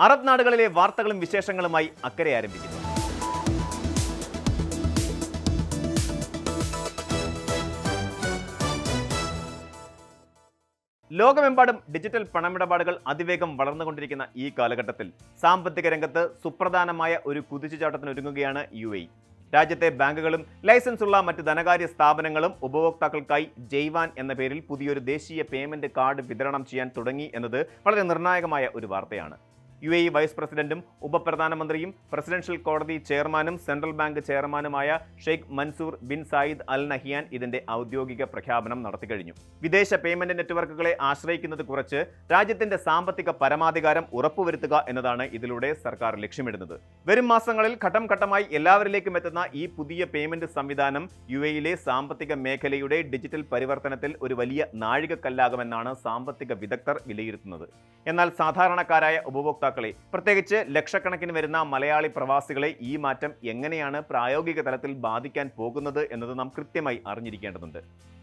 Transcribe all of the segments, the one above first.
Arab നാടുകളിലെ വാർത്തകളും വിശേഷങ്ങളുമായി അക്കരെ ആരംഭിക്കുന്നു. ലോകമെമ്പാടും ഡിജിറ്റൽ പണമിടപാടുകൾ അതിവേഗം വളർന്നുകൊണ്ടിരിക്കുന്ന ഈ കാലഘട്ടത്തിൽ സാമ്പത്തിക രംഗത്ത് സുപ്രധാനമായ ഒരു കുതിച്ചുചാട്ടത്തിനൊരുങ്ങുകയാണ് UAE. രാജ്യത്തെ ബാങ്കുകളും ലൈസൻസ് ഉള്ള മറ്റ് ധനകാര്യ സ്ഥാപനങ്ങളും ഉപഭോക്താക്കൾക്കായി ജയ്വാൻ എന്ന പേരിൽ പുതിയൊരു ദേശീയ പേയ്മെന്റ് കാർഡ് വിതരണം ചെയ്യാൻ തുടങ്ങി എന്നത് വളരെ നിർണായകമായ ഒരു വാർത്തയാണ്. UAE വൈസ് പ്രസിഡന്റും ഉപപ്രധാനമന്ത്രിയും പ്രസിഡൻഷ്യൽ കോടതി ചെയർമാനും സെൻട്രൽ ബാങ്ക് ചെയർമാനുമായ Sheikh Mansoor bin Zayed Al Nahyan ഇതിന്റെ ഔദ്യോഗിക പ്രഖ്യാപനം നടത്തിക്കഴിഞ്ഞു. വിദേശ പേയ്മെന്റ് നെറ്റ്വർക്കുകളെ ആശ്രയിക്കുന്നത് കുറച്ച് രാജ്യത്തിന്റെ സാമ്പത്തിക പരമാധികാരം ഉറപ്പുവരുത്തുക എന്നതാണ് ഇതിലൂടെ സർക്കാർ ലക്ഷ്യമിടുന്നത്. വരും മാസങ്ങളിൽ ഘട്ടം ഘട്ടമായി എല്ലാവരിലേക്കും എത്തുന്ന ഈ പുതിയ പേയ്മെന്റ് സംവിധാനം UAEയിലെ സാമ്പത്തിക മേഖലയുടെ ഡിജിറ്റൽ പരിവർത്തനത്തിൽ ഒരു വലിയ നാഴികക്കല്ലാകുമെന്നാണ് സാമ്പത്തിക വിദഗ്ധർ വിലയിരുത്തുന്നത്. എന്നാൽ സാധാരണക്കാരായ ഉപഭോക്താക്കളെ, പ്രത്യേകിച്ച് ലക്ഷക്കണക്കിന് വരുന്ന മലയാളി പ്രവാസികളെ ഈ മാറ്റം എങ്ങനെയാണ് പ്രായോഗിക തലത്തിൽ ബാധിക്കാൻ പോകുന്നത് എന്നത് നാം കൃത്യമായി അറിഞ്ഞിരിക്കേണ്ടതുണ്ട്.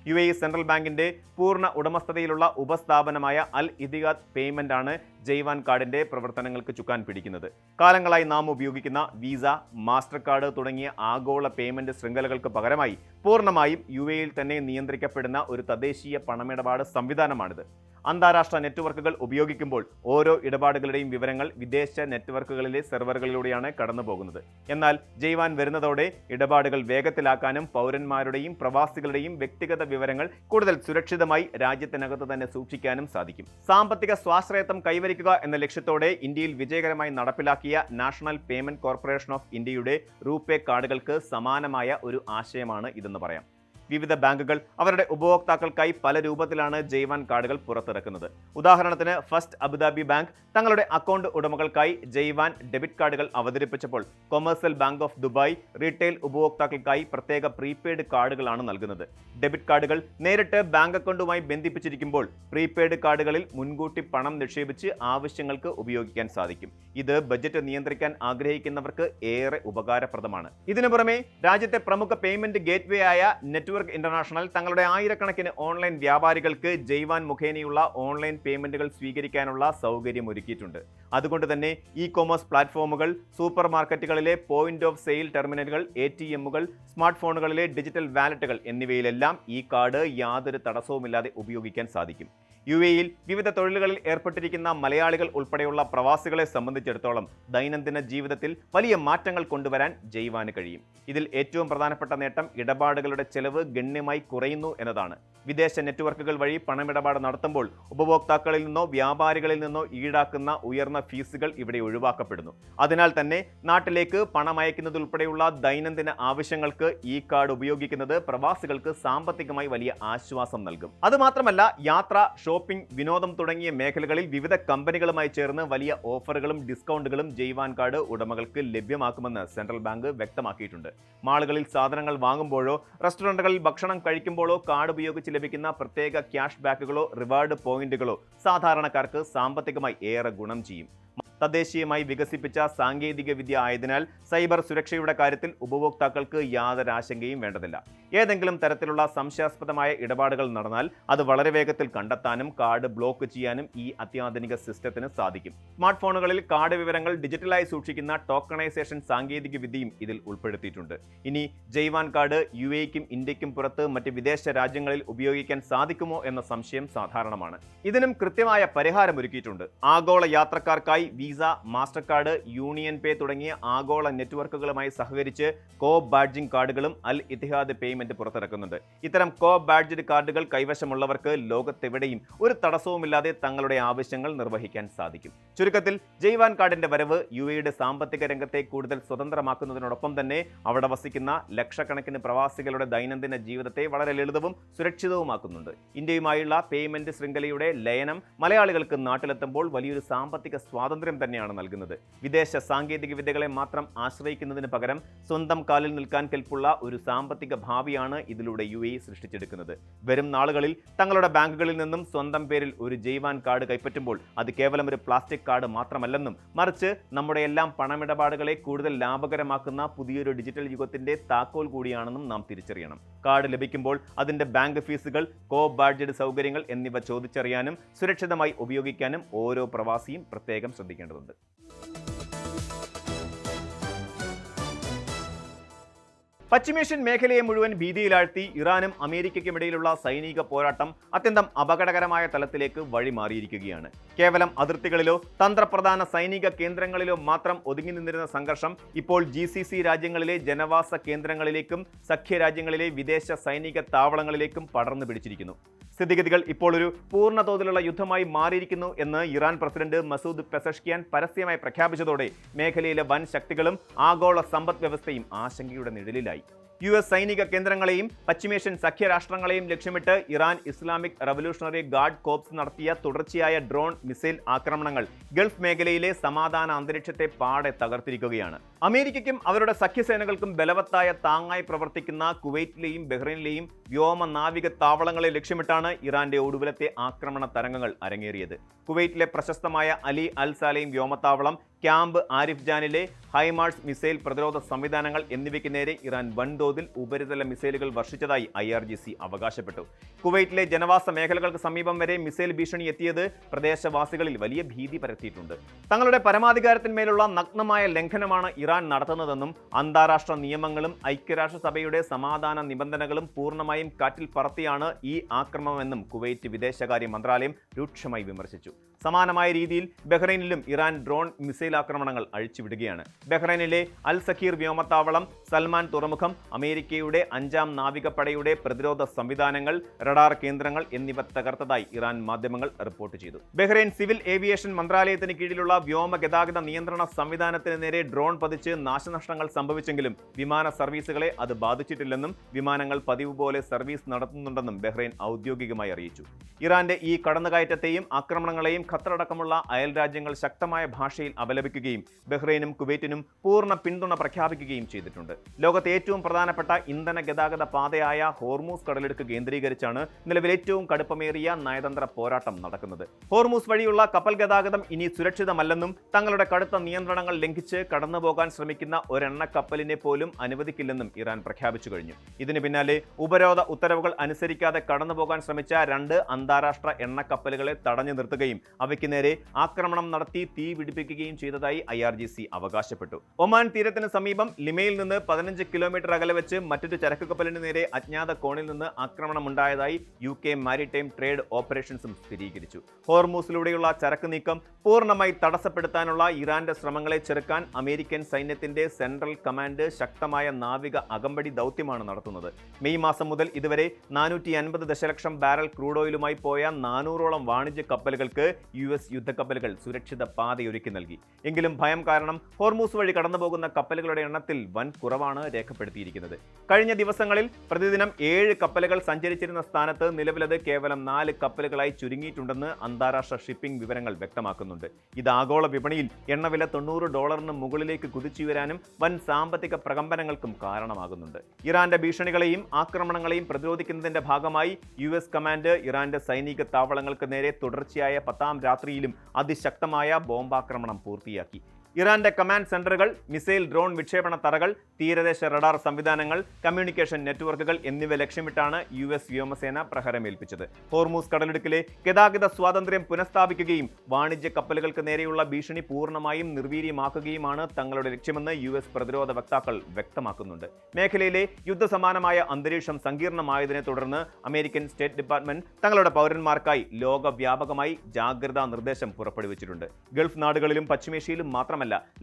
UAE സെൻട്രൽ ബാങ്കിന്റെ പൂർണ്ണ ഉടമസ്ഥതയിലുള്ള ഉപസ്ഥാപനമായ അൽ ഇത്തിഹാദ് പേയ്മെന്റ് ആണ് ജയ്വാൻ കാർഡിന്റെ പ്രവർത്തനങ്ങൾക്ക് ചുക്കാൻ പിടിക്കുന്നത്. കാലങ്ങളായി നാം ഉപയോഗിക്കുന്ന വിസ, മാസ്റ്റർ കാർഡ് തുടങ്ങിയ ആഗോള പേയ്മെന്റ് ശൃംഖലകൾക്ക് പകരമായി പൂർണ്ണമായും UAEയിൽ തന്നെ നിയന്ത്രിക്കപ്പെടുന്ന ഒരു തദ്ദേശീയ പണമിടപാട് സംവിധാനമാണിത്. അന്താരാഷ്ട്ര നെറ്റ്വർക്കുകൾ ഉപയോഗിക്കുമ്പോൾ ഓരോ ഇടപാടുകളുടെയും വിവരങ്ങൾ വിദേശ നെറ്റ്വർക്കുകളിലെ സെർവറുകളിലൂടെയാണ് കടന്നു പോകുന്നത്. എന്നാൽ ജയ്വാൻ വരുന്നതോടെ ഇടപാടുകൾ വേഗത്തിലാക്കാനും പൗരന്മാരുടെയും പ്രവാസികളുടെയും വ്യക്തിഗത വിവരങ്ങൾ കൂടുതൽ സുരക്ഷിതമായി രാജ്യത്തിനകത്ത് തന്നെ സൂക്ഷിക്കാനും സാധിക്കും. സാമ്പത്തിക സ്വാശ്രയത്വം കൈവരിക്കുക എന്ന ലക്ഷ്യത്തോടെ ഇന്ത്യയിൽ വിജയകരമായി നടപ്പിലാക്കിയ നാഷണൽ പേയ്മെന്റ് കോർപ്പറേഷൻ ഓഫ് ഇന്ത്യയുടെ റൂപേ കാർഡുകൾക്ക് സമാനമായ ഒരു ആശയമാണ് ഇതെന്ന് പറയാം. വിവിധ ബാങ്കുകൾ അവരുടെ ഉപഭോക്താക്കൾക്കായി പല രൂപത്തിലാണ് ജയ്വാൻ കാർഡുകൾ പുറത്തിറക്കുന്നത്. ഉദാഹരണത്തിന് ഫസ്റ്റ് അബുദാബി ബാങ്ക് തങ്ങളുടെ അക്കൗണ്ട് ഉടമകൾക്കായി ജയ്വാൻ ഡെബിറ്റ് കാർഡുകൾ അവതരിപ്പിച്ചപ്പോൾ commercial bank of Dubai retail ഉപഭോക്താക്കൾക്കായി പ്രത്യേക പ്രീപെയ്ഡ് കാർഡുകളാണ് നൽകുന്നത്. ഡെബിറ്റ് കാർഡുകൾ നേരിട്ട് ബാങ്ക് അക്കൗണ്ടുമായി ബന്ധിപ്പിച്ചിരിക്കുമ്പോൾ പ്രീപെയ്ഡ് കാർഡുകളിൽ മുൻകൂട്ടി പണം നിക്ഷേപിച്ച് ആവശ്യങ്ങൾക്ക് ഉപയോഗിക്കാൻ സാധിക്കും. ഇത് ബജറ്റ് നിയന്ത്രിക്കാൻ ആഗ്രഹിക്കുന്നവർക്ക് ഏറെ ഉപകാരപ്രദമാണ്. ഇതിനു പുറമെ രാജ്യത്തെ പ്രമുഖ പേയ്മെന്റ് ഗേറ്റ്വേ ആയ നെറ്റ്വർക്ക് ഇന്റർനാഷണൽ തങ്ങളുടെ ആയിരക്കണക്കിന് ഓൺലൈൻ വ്യാപാരികൾക്ക് ജയ്വാൻ മുഖേനയുള്ള ഓൺലൈൻ പേയ്മെന്റുകൾ സ്വീകരിക്കാനുള്ള സൗകര്യം ഒരുക്കിയിട്ടുണ്ട്. അതുകൊണ്ട് തന്നെ ഇ-കൊമേഴ്സ് പ്ലാറ്റ്ഫോമുകൾ, സൂപ്പർ മാർക്കറ്റുകളിലെ പോയിന്റ് ഓഫ് സെയിൽ ടെർമിനലുകൾ, ATMകൾ, സ്മാർട്ട് ഫോണുകളിലെ ഡിജിറ്റൽ വാലറ്റുകൾ എന്നിവയിലെല്ലാം ഈ കാർഡ് യാതൊരു തടസ്സവുമില്ലാതെ ഉപയോഗിക്കാൻ സാധിക്കും. UAEയിൽ വിവിധ തൊഴിലുകളിൽ ഏർപ്പെട്ടിരിക്കുന്ന മലയാളികൾ ഉൾപ്പെടെയുള്ള പ്രവാസികളെ സംബന്ധിച്ചിടത്തോളം ദൈനംദിന ജീവിതത്തിൽ വലിയ മാറ്റങ്ങൾ കൊണ്ടുവരാൻ ജയ്വാന് കഴിയും. ഇതിൽ ഏറ്റവും പ്രധാനപ്പെട്ട നേട്ടം ഇടപാടുകളുടെ ചെലവ് ഗണ്യമായി കുറയുന്നു എന്നതാണ്. വിദേശ നെറ്റ്വർക്കുകൾ വഴി പണമിടപാട് നടത്തുമ്പോൾ ഉപഭോക്താക്കളിൽ നിന്നോ വ്യാപാരികളിൽ നിന്നോ ഈടാക്കുന്ന ഉയർന്ന ഫീസുകൾ ഇവിടെ ഒഴിവാക്കപ്പെടുന്നു. അതിനാൽ തന്നെ നാട്ടിലേക്ക് പണം അയക്കുന്നതുൾപ്പെടെയുള്ള ദൈനംദിന ആവശ്യങ്ങൾക്ക് ഈ കാർഡ് ഉപയോഗിക്കുന്നത് പ്രവാസികൾക്ക് സാമ്പത്തികമായി വലിയ ആശ്വാസം നൽകും. അതുമാത്രമല്ല, യാത്ര, ഷോപ്പിംഗ്, വിനോദം തുടങ്ങിയ മേഖലകളിൽ വിവിധ കമ്പനികളുമായി ചേർന്ന് വലിയ ഓഫറുകളും ഡിസ്കൗണ്ടുകളും ജയ്വാൻ കാർഡ് ഉടമകൾക്ക് ലഭ്യമാക്കുമെന്ന് സെൻട്രൽ ബാങ്ക് വ്യക്തമാക്കിയിട്ടുണ്ട്. മാളുകളിൽ സാധനങ്ങൾ വാങ്ങുമ്പോഴോ റെസ്റ്റോറന്റുകളിൽ ഭക്ഷണം കഴിക്കുമ്പോഴോ കാർഡ് ഉപയോഗിച്ച് ലഭിക്കുന്ന പ്രത്യേക ക്യാഷ് ബാക്കുകളോ റിവാർഡ് പോയിന്റുകളോ സാധാരണക്കാർക്ക് സാമ്പത്തികമായി ഏറെ ഗുണം ചെയ്യും. തദ്ദേശീയമായി വികസിപ്പിച്ച സാങ്കേതിക വിദ്യ ആയതിനാൽ സൈബർ സുരക്ഷയുടെ കാര്യത്തിൽ ഉപഭോക്താക്കൾക്ക് യാതൊരു ആശങ്കയും വേണ്ടതില്ല. ഏതെങ്കിലും തരത്തിലുള്ള സംശയാസ്പദമായ ഇടപാടുകൾ നടന്നാൽ അത് വളരെ വേഗത്തിൽ കണ്ടെത്താനും കാർഡ് ബ്ലോക്ക് ചെയ്യാനും ഈ അത്യാധുനിക സിസ്റ്റത്തിന് സാധിക്കും. സ്മാർട്ട് ഫോണുകളിൽ കാർഡ് വിവരങ്ങൾ ഡിജിറ്റലായി സൂക്ഷിക്കുന്ന ടോക്കണൈസേഷൻ സാങ്കേതിക വിദ്യയും ഇതിൽ ഉൾപ്പെടുത്തിയിട്ടുണ്ട്. ഇനി ജയ്വാൻ കാർഡ് UAEക്കും ഇന്ത്യക്കും പുറത്ത് മറ്റ് വിദേശ രാജ്യങ്ങളിൽ ഉപയോഗിക്കാൻ സാധിക്കുമോ എന്ന സംശയം സാധാരണമാണ്. ഇതിനും കൃത്യമായ പരിഹാരം ഒരുക്കിയിട്ടുണ്ട്. ആഗോള യാത്രക്കാർക്കായി വിസ, മാസ്റ്റർ കാർഡ്, യൂണിയൻ പേ തുടങ്ങിയ ആഗോള നെറ്റ്വർക്കുകളുമായി സഹകരിച്ച് കോ ബാഡ്ജിംഗ് കാർഡുകളും അൽ ഇത്തിഹാദ് പേയ്മെന്റ് പുറത്തിറക്കുന്നുണ്ട്. ഇത്തരം കോ ബാഡ്ജ്ഡ് കാർഡുകൾ കൈവശമുള്ളവർക്ക് ലോകത്തെവിടെയും ഒരു തടസ്സവുമില്ലാതെ തങ്ങളുടെ ആവശ്യങ്ങൾ നിർവഹിക്കാൻ സാധിക്കും. ചുരുക്കത്തിൽ ജയ്വാൻ കാർഡിന്റെ വരവ് UAEയുടെ സാമ്പത്തിക രംഗത്തെ കൂടുതൽ സ്വതന്ത്രമാക്കുന്നതിനോടൊപ്പം തന്നെ അവിടെ വസിക്കുന്ന ലക്ഷക്കണക്കിന് പ്രവാസികളുടെ ദൈനംദിന ജീവിതത്തെ വളരെ ലളിതവും സുരക്ഷിതവുമാക്കുന്നുണ്ട്. ഇന്ത്യയുമായുള്ള പേയ്മെന്റ് ശൃംഖലയുടെ ലയനം മലയാളികൾക്ക് നാട്ടിലെത്തുമ്പോൾ വലിയൊരു സാമ്പത്തിക സ്വാതന്ത്ര്യം തന്നെയാണ് നൽകുന്നത്. വിദേശ സാങ്കേതിക വിദ്യകളെ മാത്രം ആശ്രയിക്കുന്നതിന് പകരം സ്വന്തം കാലിൽ നിൽക്കാൻ കെൽപ്പുള്ള ഒരു സാമ്പത്തിക ഭാവിയാണ് ഇതിലൂടെ UAE സൃഷ്ടിച്ചെടുക്കുന്നത്. വരും നാളുകളിൽ തങ്ങളുടെ ബാങ്കുകളിൽ നിന്നും സ്വന്തം പേരിൽ ഒരു ജയ്വാൻ കാർഡ് കൈപ്പറ്റുമ്പോൾ അത് കേവലം ഒരു പ്ലാസ്റ്റിക് കാർഡ് മാത്രമല്ലെന്നും മറിച്ച് നമ്മുടെ എല്ലാം പണമിടപാടുകളെ കൂടുതൽ ലാഭകരമാക്കുന്ന പുതിയൊരു ഡിജിറ്റൽ യുഗത്തിന്റെ താക്കോൽ കൂടിയാണെന്നും നാം തിരിച്ചറിയണം. കാർഡ് ലഭിക്കുമ്പോൾ അതിന്റെ ബാങ്ക് ഫീസുകൾ, കോ ബാഡ്ജഡ് സൗകര്യങ്ങൾ എന്നിവ ചോദിച്ചറിയാനും സുരക്ഷിതമായി ഉപയോഗിക്കാനും ഓരോ പ്രവാസിയും പ്രത്യേകം ശ്രദ്ധിക്കേണ്ടതുണ്ട്. ശ്രദ്ധിക്കേണ്ടതുണ്ട്. പശ്ചിമേഷ്യൻ മേഖലയെ മുഴുവൻ ഭീതിയിലാഴ്ത്തി ഇറാനും അമേരിക്കയ്ക്കുമിടയിലുള്ള സൈനിക പോരാട്ടം അത്യന്തം അപകടകരമായ തലത്തിലേക്ക് വഴിമാറിയിരിക്കുകയാണ്. കേവലം അതിർത്തികളിലോ തന്ത്രപ്രധാന സൈനിക കേന്ദ്രങ്ങളിലോ മാത്രം ഒതുങ്ങി നിന്നിരുന്ന സംഘർഷം ഇപ്പോൾ GCC രാജ്യങ്ങളിലെ ജനവാസ കേന്ദ്രങ്ങളിലേക്കും സഖ്യരാജ്യങ്ങളിലെ വിദേശ സൈനിക താവളങ്ങളിലേക്കും പടർന്നു പിടിച്ചിരിക്കുന്നു. സ്ഥിതിഗതികൾ ഇപ്പോൾ ഒരു പൂർണ്ണതോതിലുള്ള യുദ്ധമായി മാറിയിരിക്കുന്നു എന്ന് ഇറാൻ പ്രസിഡന്റ് മസൂദ് പെസഷ്കിയാൻ പരസ്യമായി പ്രഖ്യാപിച്ചതോടെ മേഖലയിലെ വൻ ശക്തികളും ആഗോള സമ്പദ് വ്യവസ്ഥയും ആശങ്കയുടെ നിഴലിലായി. US സൈനിക കേന്ദ്രങ്ങളെയും പശ്ചിമേഷ്യൻ സഖ്യരാഷ്ട്രങ്ങളെയും ലക്ഷ്യമിട്ട് Iran Islamic revolutionary guard corps നടത്തിയ തുടർച്ചയായ ഡ്രോൺ മിസൈൽ ആക്രമണങ്ങൾ ഗൾഫ് മേഖലയിലെ സമാധാന അന്തരീക്ഷത്തെ പാടെ തകർത്തിരിക്കുകയാണ്. അമേരിക്കയ്ക്കും അവരുടെ സഖ്യസേനകൾക്കും ബലവത്തായ താങ്ങായി പ്രവർത്തിക്കുന്ന കുവൈറ്റിലെയും ബഹ്റൈനിലെയും വ്യോമ നാവിക താവളങ്ങളെ ലക്ഷ്യമിട്ടാണ് ഇറാന്റെ ഒടുവിലത്തെ ആക്രമണ തരംഗങ്ങൾ അരങ്ങേറിയത്. കുവൈറ്റിലെ പ്രശസ്തമായ അലി അൽ സാലൈം വ്യോമത്താവളം, ക്യാമ്പ് ആരിഫ് ജാനിലെ ഹൈമാർസ് മിസൈൽ പ്രതിരോധ സംവിധാനങ്ങൾ എന്നിവയ്ക്ക് നേരെ ഇറാൻ വൻതോതിൽ ഉപരിതല മിസൈലുകൾ വർഷിച്ചതായി IRGC അവകാശപ്പെട്ടു. കുവൈറ്റിലെ ജനവാസ മേഖലകൾക്ക് സമീപം വരെ മിസൈൽ ഭീഷണി എത്തിയത് പ്രദേശവാസികളിൽ വലിയ ഭീതി പരത്തിയിട്ടുണ്ട്. തങ്ങളുടെ പരമാധികാരത്തിന്മേലുള്ള നഗ്നമായ ലംഘനമാണ് ഇറാൻ നടത്തുന്നതെന്നും അന്താരാഷ്ട്ര നിയമങ്ങളും ഐക്യരാഷ്ട്രസഭയുടെ സമാധാന നിബന്ധനകളും പൂർണ്ണമായും കാറ്റിൽ പറത്തിയാണ് ഈ ആക്രമണമെന്നും കുവൈറ്റ് വിദേശകാര്യ മന്ത്രാലയം രൂക്ഷമായി വിമർശിച്ചു. സമാനമായ രീതിയിൽ ബഹ്റൈനിലും ഇറാൻ ഡ്രോൺ മിസൈൽ ആക്രമണങ്ങൾ അഴിച്ചുവിടുകയാണ്. ബഹ്റൈനിലെ അൽ സഖീർ വ്യോമത്താവളം, സൽമാൻ തുറമുഖം, അമേരിക്കയുടെ 5ാം നാവികപ്പടയുടെ പ്രതിരോധ സംവിധാനങ്ങൾ, റഡാർ കേന്ദ്രങ്ങൾ എന്നിവ തകർത്തതായി ഇറാൻ മാധ്യമങ്ങൾ റിപ്പോർട്ട് ചെയ്തു. ബഹ്റൈൻ സിവിൽ ഏവിയേഷൻ മന്ത്രാലയത്തിന് കീഴിലുള്ള വ്യോമ ഗതാഗത നിയന്ത്രണ സംവിധാനത്തിന് നേരെ ഡ്രോൺ പതിച്ച് നാശനഷ്ടങ്ങൾ സംഭവിച്ചെങ്കിലും വിമാന സർവീസുകളെ അത് ബാധിച്ചിട്ടില്ലെന്നും വിമാനങ്ങൾ പതിവ് പോലെ സർവീസ് നടത്തുന്നുണ്ടെന്നും ബഹ്റൈൻ ഔദ്യോഗികമായി അറിയിച്ചു. ഇറാന്റെ ഈ കടന്നുകയറ്റത്തെയും ആക്രമണങ്ങളെയും ഖത്തറടക്കമുള്ള അയൽ രാജ്യങ്ങൾ ശക്തമായ ഭാഷയിൽ അപലപിക്കുകയും ബഹ്റൈനും കുവൈറ്റിനും പൂർണ്ണ പിന്തുണ പ്രഖ്യാപിക്കുകയും ചെയ്തിട്ടുണ്ട്. ലോകത്തെ ഏറ്റവും പ്രധാനപ്പെട്ട ഇന്ധന ഗതാഗത പാതയായ ഹോർമൂസ് കടലിടുക്ക് കേന്ദ്രീകരിച്ചാണ് നിലവിൽ ഏറ്റവും കടുപ്പമേറിയ നയതന്ത്ര പോരാട്ടം നടക്കുന്നത്. ഹോർമൂസ് വഴിയുള്ള കപ്പൽ ഗതാഗതം ഇനി സുരക്ഷിതമല്ലെന്നും തങ്ങളുടെ കടുത്ത നിയന്ത്രണങ്ങൾ ലംഘിച്ച് കടന്നുപോകാൻ ശ്രമിക്കുന്ന ഒരെണ്ണ കപ്പലിനെ പോലും അനുവദിക്കില്ലെന്നും ഇറാൻ പ്രഖ്യാപിച്ചു കഴിഞ്ഞു. ഇതിന് പിന്നാലെ ഉപരോധ ഉത്തരവുകൾ അനുസരിക്കാതെ കടന്നുപോകാൻ ശ്രമിച്ച 2 അന്താരാഷ്ട്ര എണ്ണക്കപ്പലുകളെ തടഞ്ഞു നിർത്തുകയും അവയ്ക്ക് നേരെ ആക്രമണം നടത്തി തീ പിടിപ്പിക്കുകയും ചെയ്തതായി IRGC അവകാശപ്പെട്ടു. ഒമാൻ തീരത്തിന് സമീപം ലിമയിൽ നിന്ന് 15 കിലോമീറ്റർ അകലെ വെച്ച് മറ്റൊരു ചരക്ക് കപ്പലിന് നേരെ അജ്ഞാത കോണിൽ നിന്ന് ആക്രമണമുണ്ടായതായി UK മാരിടൈം ട്രേഡ് ഓപ്പറേഷൻസും സ്ഥിരീകരിച്ചു. ഹോർമൂസിലൂടെയുള്ള ചരക്ക് നീക്കം പൂർണ്ണമായി തടസ്സപ്പെടുത്താനുള്ള ഇറാന്റെ ശ്രമങ്ങളെ ചെറുക്കാൻ അമേരിക്കൻ സൈന്യത്തിന്റെ സെൻട്രൽ കമാൻഡ് ശക്തമായ നാവിക അകമ്പടി ദൗത്യമാണ് നടത്തുന്നത്. മെയ് മാസം മുതൽ ഇതുവരെ 450 ദശലക്ഷം ബാരൽ ക്രൂഡ് ഓയിലുമായി പോയ 400ഓളം വാണിജ്യ കപ്പലുകൾക്ക് US യുദ്ധക്കപ്പലുകൾ സുരക്ഷിത പാതയൊരുക്കി നൽകി. എങ്കിലും ഭയം കാരണം ഹോർമൂസ് വഴി കടന്നുപോകുന്ന കപ്പലുകളുടെ എണ്ണത്തിൽ വൻ കുറവാണ് രേഖപ്പെടുത്തിയിരിക്കുന്നത്. കഴിഞ്ഞ ദിവസങ്ങളിൽ പ്രതിദിനം 7 കപ്പലുകൾ സഞ്ചരിച്ചിരുന്ന സ്ഥാനത്ത് നിലവിലത് കേവലം 4 കപ്പലുകളായി ചുരുങ്ങിയിട്ടുണ്ടെന്ന് അന്താരാഷ്ട്ര ഷിപ്പിംഗ് വിവരങ്ങൾ വ്യക്തമാക്കുന്നുണ്ട്. ഇത് ആഗോള വിപണിയിൽ എണ്ണവില $90 മുകളിലേക്ക് കുതിച്ചുയരാനും വൻ സാമ്പത്തിക പ്രകമ്പനങ്ങൾക്കും കാരണമാകുന്നുണ്ട്. ഇറാന്റെ ഭീഷണികളെയും ആക്രമണങ്ങളെയും പ്രതിരോധിക്കുന്നതിന്റെ ഭാഗമായി US കമാൻഡ് ഇറാന്റെ സൈനിക താവളങ്ങൾക്ക് നേരെ തുടർച്ചയായ 10ാം രാത്രിയിലും അതിശക്തമായ ബോംബാക്രമണം പൂർത്തിയാക്കി. ഇറാന്റെ കമാൻഡ് സെന്ററുകൾ, മിസൈൽ ഡ്രോൺ വിക്ഷേപണ തറകൾ, തീരദേശ റഡാർ സംവിധാനങ്ങൾ, കമ്മ്യൂണിക്കേഷൻ നെറ്റ്വർക്കുകൾ എന്നിവ ലക്ഷ്യമിട്ടാണ് US വ്യോമസേന പ്രഹരമേൽപ്പിച്ചത്. ഹോർമൂസ് കടലിടുക്കിലെ ഗതാഗത സ്വാതന്ത്ര്യം പുനഃസ്ഥാപിക്കുകയും വാണിജ്യ കപ്പലുകൾക്ക് നേരെയുള്ള ഭീഷണി പൂർണ്ണമായും നിർവീര്യമാക്കുകയുമാണ് തങ്ങളുടെ ലക്ഷ്യമെന്ന് US പ്രതിരോധ വക്താക്കൾ വ്യക്തമാക്കുന്നുണ്ട്. മേഖലയിലെ യുദ്ധസമാനമായ അന്തരീക്ഷം സങ്കീർണമായതിനെ തുടർന്ന് അമേരിക്കൻ സ്റ്റേറ്റ് ഡിപ്പാർട്ട്മെന്റ് തങ്ങളുടെ പൗരന്മാർക്കായി ലോകവ്യാപകമായി ജാഗ്രതാ നിർദ്ദേശം പുറപ്പെടുവിച്ചിട്ടുണ്ട്. ഗൾഫ് നാടുകളിലും പശ്ചിമേഷ്യയിലും മാത്രമല്ല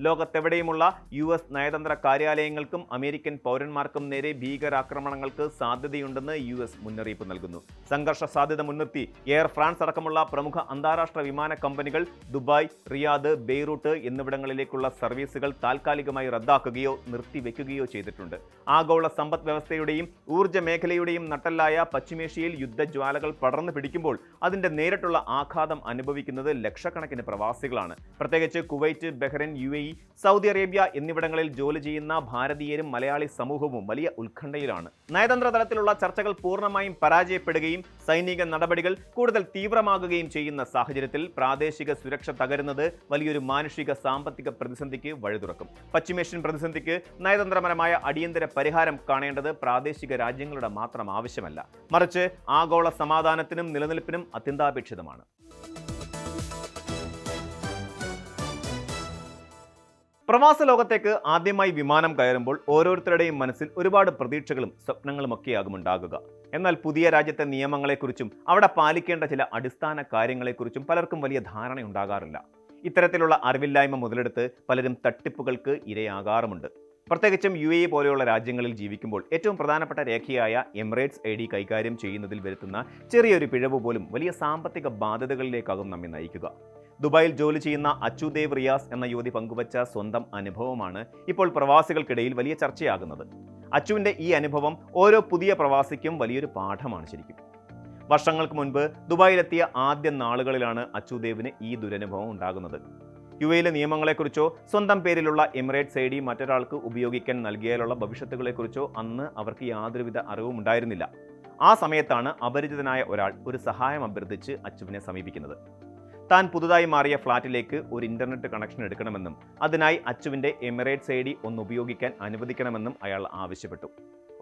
ലോകത്തെവിടെയുമുള്ള US നയതന്ത്ര കാര്യാലയങ്ങൾക്കും അമേരിക്കൻ പൗരന്മാർക്കും നേരെ ഭീകരാക്രമണങ്ങൾക്ക് സാധ്യതയുണ്ടെന്ന് US മുന്നറിയിപ്പ് നൽകുന്നു. സംഘർഷ സാധ്യത മുൻനിർത്തി എയർ ഫ്രാൻസ് അടക്കമുള്ള പ്രമുഖ അന്താരാഷ്ട്ര വിമാന കമ്പനികൾ ദുബായ്, റിയാദ്, ബെയ്റൂട്ട് എന്നിവിടങ്ങളിലേക്കുള്ള സർവീസുകൾ താൽക്കാലികമായി റദ്ദാക്കുകയോ നിർത്തിവെക്കുകയോ ചെയ്തിട്ടുണ്ട്. ആഗോള സമ്പദ് വ്യവസ്ഥയുടെയും ഊർജ്ജ മേഖലയുടെയും നട്ടെല്ലായ പശ്ചിമേഷ്യയിൽ യുദ്ധജ്വാലകൾ പടർന്നു പിടിക്കുമ്പോൾ അതിന്റെ നേരിട്ടുള്ള ആഘാതം അനുഭവിക്കുന്നത് ലക്ഷക്കണക്കിന് പ്രവാസികളാണ്. പ്രത്യേകിച്ച് Kuwait, Bahrain, UAE, Saudi Arabia എന്നിവിടങ്ങളിൽ ജോലി ചെയ്യുന്ന ഭാരതീയരും മലയാളി സമൂഹവും വലിയ ഉത്കണ്ഠയിലാണ്. നയതന്ത്ര തലത്തിലുള്ള ചർച്ചകൾ പൂർണ്ണമായും പരാജയപ്പെടുകയും സൈനിക നടപടികൾ കൂടുതൽ തീവ്രമാകുകയും ചെയ്യുന്ന സാഹചര്യത്തിൽ പ്രാദേശിക സുരക്ഷ തകരുന്നത് വലിയൊരു മാനുഷിക സാമ്പത്തിക പ്രതിസന്ധിക്ക് വഴിതുറക്കും. പശ്ചിമേഷ്യൻ പ്രതിസന്ധിക്ക് നയതന്ത്രപരമായ അടിയന്തര പരിഹാരം കാണേണ്ടത് പ്രാദേശിക രാജ്യങ്ങളുടെ മാത്രം ആവശ്യമല്ല, മറിച്ച് ആഗോള സമാധാനത്തിനും നിലനിൽപ്പിനും അത്യന്താപേക്ഷിതമാണ്. പ്രവാസ ലോകത്തേക്ക് ആദ്യമായി വിമാനം കയറുമ്പോൾ ഓരോരുത്തരുടെയും മനസ്സിൽ ഒരുപാട് പ്രതീക്ഷകളും സ്വപ്നങ്ങളുമൊക്കെയാകും ഉണ്ടാകുക. എന്നാൽ പുതിയ രാജ്യത്തെ നിയമങ്ങളെക്കുറിച്ചും അവിടെ പാലിക്കേണ്ട ചില അടിസ്ഥാന കാര്യങ്ങളെക്കുറിച്ചും പലർക്കും വലിയ ധാരണയുണ്ടാകാറില്ല. ഇത്തരത്തിലുള്ള അറിവില്ലായ്മ മുതലെടുത്ത് പലരും തട്ടിപ്പുകൾക്ക് ഇരയാകാറുമുണ്ട്. പ്രത്യേകിച്ചും UAE പോലെയുള്ള രാജ്യങ്ങളിൽ ജീവിക്കുമ്പോൾ ഏറ്റവും പ്രധാനപ്പെട്ട രേഖയായ എമിറേറ്റ്സ് ID കൈകാര്യം ചെയ്യുന്നതിൽ വരുത്തുന്ന ചെറിയൊരു പിഴവ് പോലും വലിയ സാമ്പത്തിക ബാധ്യതകളിലേക്കാകും നമ്മെ നയിക്കുക. ദുബായിൽ ജോലി ചെയ്യുന്ന അച്ചുദേവ് റിയാസ് എന്ന യുവതി പങ്കുവച്ച സ്വന്തം അനുഭവമാണ് ഇപ്പോൾ പ്രവാസികൾക്കിടയിൽ വലിയ ചർച്ചയാകുന്നത്. അച്ചുവിൻ്റെ ഈ അനുഭവം ഓരോ പുതിയ പ്രവാസിക്കും വലിയൊരു പാഠമാണ് ശരിക്കും. വർഷങ്ങൾക്ക് മുൻപ് ദുബായിലെത്തിയ ആദ്യ നാളുകളിലാണ് അച്ചുദേവിന് ഈ ദുരനുഭവം ഉണ്ടാകുന്നത്. UAEയിലെ നിയമങ്ങളെക്കുറിച്ചോ സ്വന്തം പേരിലുള്ള എമിറേറ്റ്സ് ID മറ്റൊരാൾക്ക് ഉപയോഗിക്കാൻ നൽകിയാലുള്ള ഭവിഷ്യത്തുകളെക്കുറിച്ചോ അന്ന് അവർക്ക് യാതൊരുവിധ അറിവും ഉണ്ടായിരുന്നില്ല. ആ സമയത്താണ് അപരിചിതനായ ഒരാൾ ഒരു സഹായം അഭ്യർത്ഥിച്ച് അച്ചുവിനെ സമീപിക്കുന്നത്. താൻ പുതുതായി മാറിയ ഫ്ളാറ്റിലേക്ക് ഒരു ഇന്റർനെറ്റ് കണക്ഷൻ എടുക്കണമെന്നും അതിനായി അച്ചുവിൻ്റെ എമിറേറ്റ്സ് ID ഒന്ന് ഉപയോഗിക്കാൻ അനുവദിക്കണമെന്നും അയാൾ ആവശ്യപ്പെട്ടു.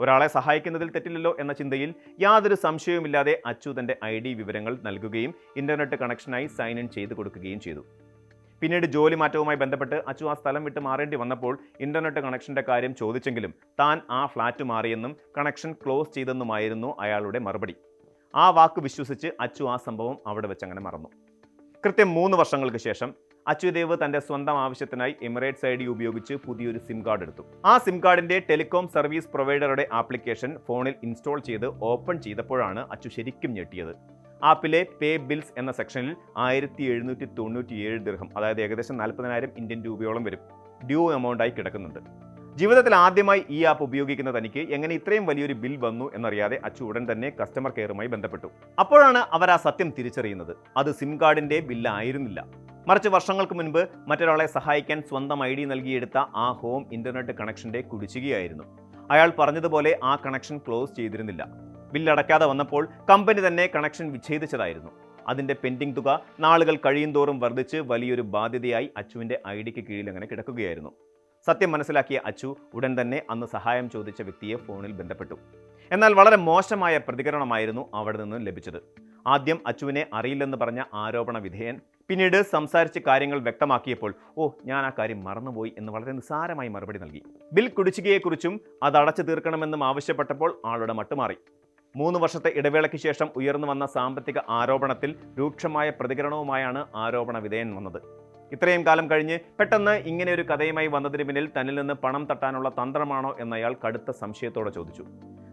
ഒരാളെ സഹായിക്കുന്നതിൽ തെറ്റില്ലല്ലോ എന്ന ചിന്തയിൽ യാതൊരു സംശയവുമില്ലാതെ അച്ചു തൻ്റെ ID വിവരങ്ങൾ നൽകുകയും ഇന്റർനെറ്റ് കണക്ഷനായി സൈൻ ഇൻ ചെയ്ത് കൊടുക്കുകയും ചെയ്തു. പിന്നീട് ജോലി മാറ്റവുമായി ബന്ധപ്പെട്ട് അച്ചു ആ സ്ഥലം വിട്ട് മാറേണ്ടി വന്നപ്പോൾ ഇന്റർനെറ്റ് കണക്ഷന്റെ കാര്യം ചോദിച്ചെങ്കിലും താൻ ആ ഫ്ളാറ്റ് മാറിയെന്നും കണക്ഷൻ ക്ലോസ് ചെയ്തെന്നുമായിരുന്നു അയാളുടെ മറുപടി. ആ വാക്ക് വിശ്വസിച്ച് അച്ചു ആ സംഭവം അവിടെ വെച്ചങ്ങനെ മറന്നു. കൃത്യം 3 വർഷങ്ങൾക്ക് ശേഷം അച്ചുദേവ് തന്റെ സ്വന്തം ആവശ്യത്തിനായി എമിറേറ്റ്സ് ID ഉപയോഗിച്ച് പുതിയൊരു സിം കാർഡ് എടുത്തു. ആ സിം കാർഡിന്റെ ടെലികോം സർവീസ് പ്രൊവൈഡറുടെ ആപ്ലിക്കേഷൻ ഫോണിൽ ഇൻസ്റ്റാൾ ചെയ്ത് ഓപ്പൺ ചെയ്തപ്പോഴാണ് അച്ചു ശരിക്കും ഞെട്ടിയത്. ആപ്പിലെ പേ ബിൽസ് എന്ന സെക്ഷനിൽ 1797 ദിർഹം, അതായത് ഏകദേശം 40,000 ഇന്ത്യൻ രൂപയോളം വരും, ഡ്യൂ എമൗണ്ടായി കിടക്കുന്നുണ്ട്. ജീവിതത്തിൽ ആദ്യമായി ഈ ആപ്പ് ഉപയോഗിക്കുന്ന തനിക്ക് എങ്ങനെ ഇത്രയും വലിയൊരു ബിൽ വന്നു എന്നറിയാതെ അച്ചു ഉടൻ തന്നെ കസ്റ്റമർ കെയറുമായി ബന്ധപ്പെട്ടു. അപ്പോഴാണ് അവർ ആ സത്യം തിരിച്ചറിയുന്നത്. അത് സിം കാർഡിന്റെ ബില്ലായിരുന്നില്ല, മറിച്ച് വർഷങ്ങൾക്ക് മുൻപ് മറ്റൊരാളെ സഹായിക്കാൻ സ്വന്തം ID നൽകിയെടുത്ത ആ ഹോം ഇന്റർനെറ്റ് കണക്ഷന്റെ കുടിശ്ശികയായിരുന്നു. അയാൾ പറഞ്ഞതുപോലെ ആ കണക്ഷൻ ക്ലോസ് ചെയ്തിരുന്നില്ല. ബില്ലടയ്ക്കാതെ വന്നപ്പോൾ കമ്പനി തന്നെ കണക്ഷൻ വിച്ഛേദിച്ചതായിരുന്നു. അതിന്റെ പെൻഡിംഗ് തുക നാളുകൾ കഴിയുന്തോറും വർദ്ധിച്ച് വലിയൊരു ബാധ്യതയായി അച്ചുവിന്റെ IDക്ക് കീഴിൽ അങ്ങനെ കിടക്കുകയായിരുന്നു. സത്യം മനസ്സിലാക്കിയ അച്ചു ഉടൻ തന്നെ അന്ന് സഹായം ചോദിച്ച വ്യക്തിയെ ഫോണിൽ ബന്ധപ്പെട്ടു. എന്നാൽ വളരെ മോശമായ പ്രതികരണമായിരുന്നു അവിടെ നിന്ന് ലഭിച്ചത്. ആദ്യം അച്ചുവിനെ അറിയില്ലെന്ന് പറഞ്ഞ ആരോപണ വിധേയൻ പിന്നീട് സംസാരിച്ച് കാര്യങ്ങൾ വ്യക്തമാക്കിയപ്പോൾ ഞാൻ ആ കാര്യം മറന്നുപോയി എന്ന് വളരെ നിസ്സാരമായി മറുപടി നൽകി. ബിൽ കുടിശ്ശികയെക്കുറിച്ചും അത് അടച്ചു തീർക്കണമെന്നും ആവശ്യപ്പെട്ടപ്പോൾ ആളുടെ മട്ടുമാറി. 3 വർഷത്തെ ഇടവേളയ്ക്ക് ശേഷം ഉയർന്നു വന്ന സാമ്പത്തിക ആരോപണത്തിൽ രൂക്ഷമായ പ്രതികരണവുമായാണ് ആരോപണ വിധേയൻ വന്നത്. ഇത്രയും കാലം കഴിഞ്ഞ് പെട്ടെന്ന് ഇങ്ങനെ ഒരു കഥയുമായി വന്നതിന് പിന്നിൽ തന്നിൽ നിന്ന് പണം തട്ടാനുള്ള തന്ത്രമാണോ എന്നയാൾ കടുത്ത സംശയത്തോടെ ചോദിച്ചു.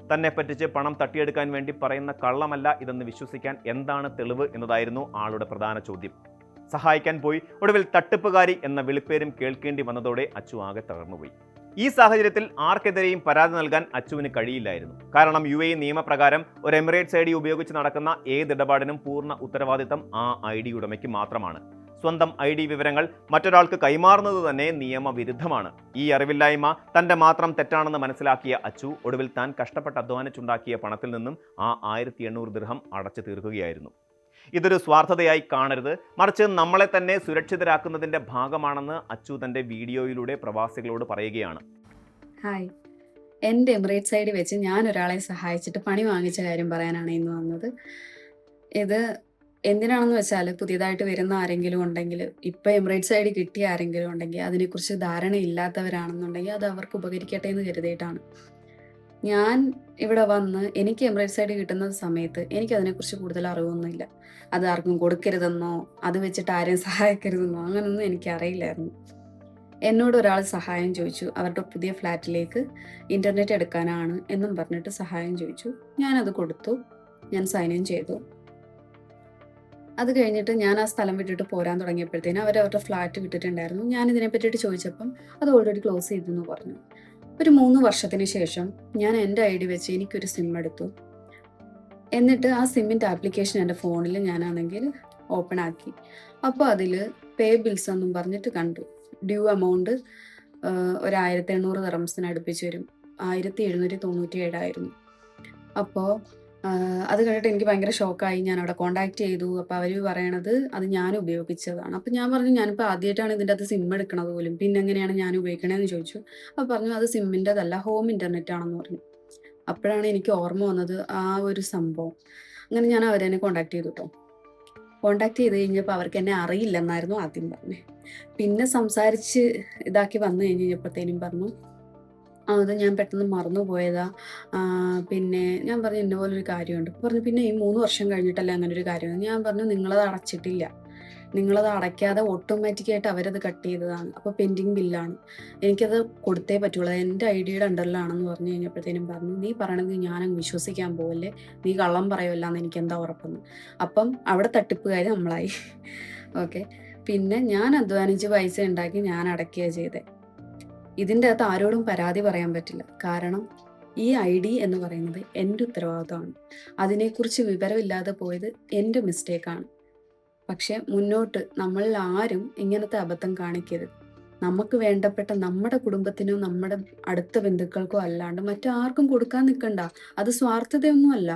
തന്നെ പറ്റിച്ച് പണം തട്ടിയെടുക്കാൻ വേണ്ടി പറയുന്ന കള്ളമല്ല ഇതെന്ന് വിശ്വസിക്കാൻ എന്താണ് തെളിവ് എന്നതായിരുന്നു ആളുടെ പ്രധാന ചോദ്യം. സഹായിക്കാൻ പോയി ഒടുവിൽ തട്ടിപ്പുകാരി എന്ന വിളിപ്പേരും കേൾക്കേണ്ടി വന്നതോടെ അച്ചു ആകെ തകർന്നുപോയി. ഈ സാഹചര്യത്തിൽ ആർക്കെതിരെയും പരാതി നൽകാൻ അച്ചുവിന് കഴിയില്ലായിരുന്നു. കാരണം UAE നിയമപ്രകാരം ഒരു എമിറേറ്റ്സ് ID ഉപയോഗിച്ച് നടക്കുന്ന ഏതിടപാടിനും പൂർണ്ണ ഉത്തരവാദിത്തം ആ ID ഉടമയ്ക്ക് മാത്രമാണ്. സ്വന്തം ID വിവരങ്ങൾ മറ്റൊരാൾക്ക് കൈമാറുന്നത് തന്നെ നിയമവിരുദ്ധമാണ്. ഈ അറിവില്ലായ്മ തൻ്റെ മാത്രം തെറ്റാണെന്ന് മനസ്സിലാക്കിയ അച്ചു ഒടുവിൽ താൻ കഷ്ടപ്പെട്ട് അധ്വാനിച്ചുണ്ടാക്കിയ പണത്തിൽ നിന്നും ആ 1800 ദിർഹം അടച്ചു തീർക്കുകയായിരുന്നു. ഇതൊരു സ്വാർത്ഥതയായി കാണരുത്, മറിച്ച് നമ്മളെ തന്നെ സുരക്ഷിതരാക്കുന്നതിൻ്റെ ഭാഗമാണെന്ന് അച്ചു തൻ്റെ വീഡിയോയിലൂടെ പ്രവാസികളോട് പറയുകയാണ്. ഹായ്, എൻ്റെ എമിറേറ്റ്സ് ID വെച്ച് ഞാൻ ഒരാളെ സഹായിച്ചിട്ട് പണി വാങ്ങിച്ച കാര്യം പറയാനാണ് ഇന്ന് വന്നത്. ഇത് എന്തിനാണെന്ന് വെച്ചാൽ പുതിയതായിട്ട് വരുന്ന ആരെങ്കിലും ഉണ്ടെങ്കിൽ, ഇപ്പോൾ എമിറേറ്റ്സ് ID കിട്ടിയ ആരെങ്കിലും ഉണ്ടെങ്കിൽ അതിനെക്കുറിച്ച് ധാരണയില്ലാത്തവരാണെന്നുണ്ടെങ്കിൽ അത് അവർക്ക് ഉപകരിക്കട്ടെ എന്ന് കരുതിയിട്ടാണ്. ഞാൻ ഇവിടെ വന്ന് എനിക്ക് എമിറേറ്റ്സ് ID കിട്ടുന്ന സമയത്ത് എനിക്കതിനെക്കുറിച്ച് കൂടുതൽ അറിവൊന്നുമില്ല. അത് ആർക്കും കൊടുക്കരുതെന്നോ അത് വെച്ചിട്ട് ആരെയും സഹായിക്കരുതെന്നോ അങ്ങനൊന്നും എനിക്കറിയില്ലായിരുന്നു. എന്നോട് ഒരാൾ സഹായം ചോദിച്ചു. അവരുടെ പുതിയ ഫ്ലാറ്റിലേക്ക് ഇൻ്റർനെറ്റ് എടുക്കാനാണ് എന്നും പറഞ്ഞിട്ട് സഹായം ചോദിച്ചു. ഞാനത് കൊടുത്തു. ഞാൻ സൈൻ ഇൻ ചെയ്തു. അത് കഴിഞ്ഞിട്ട് ഞാൻ ആ സ്ഥലം വിട്ടിട്ട് പോരാൻ തുടങ്ങിയപ്പോഴത്തേനും അവരവരുടെ ഫ്ലാറ്റ് വിട്ടിട്ടുണ്ടായിരുന്നു. ഞാൻ ഇതിനെ പറ്റിയിട്ട് ചോദിച്ചപ്പം അത് ഓൾറെഡി ക്ലോസ് ചെയ്തെന്ന് പറഞ്ഞു. ഒരു 3 വർഷത്തിന് ശേഷം ഞാൻ എൻ്റെ ID വെച്ച് എനിക്കൊരു സിം എടുത്തു. എന്നിട്ട് ആ സിമ്മിൻ്റെ ആപ്ലിക്കേഷൻ എൻ്റെ ഫോണിൽ ഞാനാണെങ്കിൽ ഓപ്പൺ ആക്കി. അപ്പോൾ അതിൽ പേ ബിൽസ് എന്നും പറഞ്ഞിട്ട് കണ്ടു. ഡ്യൂ എമൗണ്ട് ഒരു 1800 ദിർഹംസിന് അടുപ്പിച്ച് വരും. 1797 ആയിരുന്നു. അപ്പോൾ അത് കണ്ടിട്ട് എനിക്ക് ഭയങ്കര ഷോക്കായി. ഞാൻ അവിടെ കോൺടാക്ട് ചെയ്തു. അപ്പോൾ അവർ പറയണത് അത് ഞാൻ ഉപയോഗിച്ചതാണ്. അപ്പോൾ ഞാൻ പറഞ്ഞു, ഞാനിപ്പോൾ ആദ്യമായിട്ടാണ് ഇതിൻ്റെ അകത്ത് സിം എടുക്കണത് പോലും, പിന്നെ എങ്ങനെയാണ് ഞാൻ ഉപയോഗിക്കണതെന്ന് ചോദിച്ചു. അപ്പോൾ പറഞ്ഞു അത് സിമ്മിൻ്റെതല്ല, ഹോം ഇൻ്റർനെറ്റ് ആണെന്ന് പറഞ്ഞു. അപ്പോഴാണ് എനിക്ക് ഓർമ്മ വന്നത് ആ ഒരു സംഭവം. അങ്ങനെ ഞാൻ അവരെ കോൺടാക്ട് ചെയ്തു കേട്ടോ. കോണ്ടാക്ട് ചെയ്ത് കഴിഞ്ഞപ്പോൾ അവർക്ക് എന്നെ അറിയില്ലെന്നായിരുന്നു ആദ്യം പറഞ്ഞത്. പിന്നെ സംസാരിച്ച് ഇതാക്കി വന്നു കഴിഞ്ഞപ്പോഴത്തേനും പറഞ്ഞു, അത് ഞാൻ പെട്ടെന്ന് മറന്നു പോയതാ. പിന്നെ ഞാൻ പറഞ്ഞു ഇന്ന പോലൊരു കാര്യമുണ്ട്. പറഞ്ഞു പിന്നെ ഈ 3 വർഷം കഴിഞ്ഞിട്ടല്ലേ അങ്ങനെ ഒരു കാര്യം. ഞാൻ പറഞ്ഞു നിങ്ങളത് അടച്ചിട്ടില്ല. നിങ്ങളത് അടയ്ക്കാതെ ഓട്ടോമാറ്റിക്കായിട്ട് അവരത് കട്ട് ചെയ്തതാണ്. അപ്പോൾ പെൻഡിങ് ബില്ലാണ്. എനിക്കത് കൊടുത്തേ പറ്റുള്ളൂ. അത് എൻ്റെ ഐഡിയുടെ അണ്ടറിലാണെന്ന് പറഞ്ഞു കഴിഞ്ഞപ്പോഴത്തേനും പറഞ്ഞു, നീ പറയണത് ഞാനങ്ങ് വിശ്വസിക്കാൻ പോവല്ലേ. നീ കള്ളം പറയുമല്ലാന്ന് എനിക്കെന്താ ഉറപ്പെന്ന്. അപ്പം അവിടെ തട്ടിപ്പുകാർ നമ്മളായി. ഓക്കെ. പിന്നെ ഞാൻ അധ്വാനിച്ച് പൈസ ഉണ്ടാക്കി ഞാൻ അടയ്ക്കുക ചെയ്തേ. ഇതിൻ്റെ അകത്ത് ആരോടും പരാതി പറയാൻ പറ്റില്ല. കാരണം ഈ ഐഡി എന്ന് പറയുന്നത് എൻ്റെ ഉത്തരവാദിത്തമാണ്. അതിനെക്കുറിച്ച് വിവരമില്ലാതെ പോയത് എൻ്റെ മിസ്റ്റേക്കാണ്. പക്ഷെ മുന്നോട്ട് നമ്മളിൽ ആരും ഇങ്ങനത്തെ അബദ്ധം കാണിക്കരുത്. നമുക്ക് വേണ്ടപ്പെട്ട നമ്മുടെ കുടുംബത്തിനോ നമ്മുടെ അടുത്ത ബന്ധുക്കൾക്കോ അല്ലാണ്ട് മറ്റാർക്കും കൊടുക്കാൻ നിൽക്കണ്ട. അത് സ്വാർത്ഥതയൊന്നുമല്ല.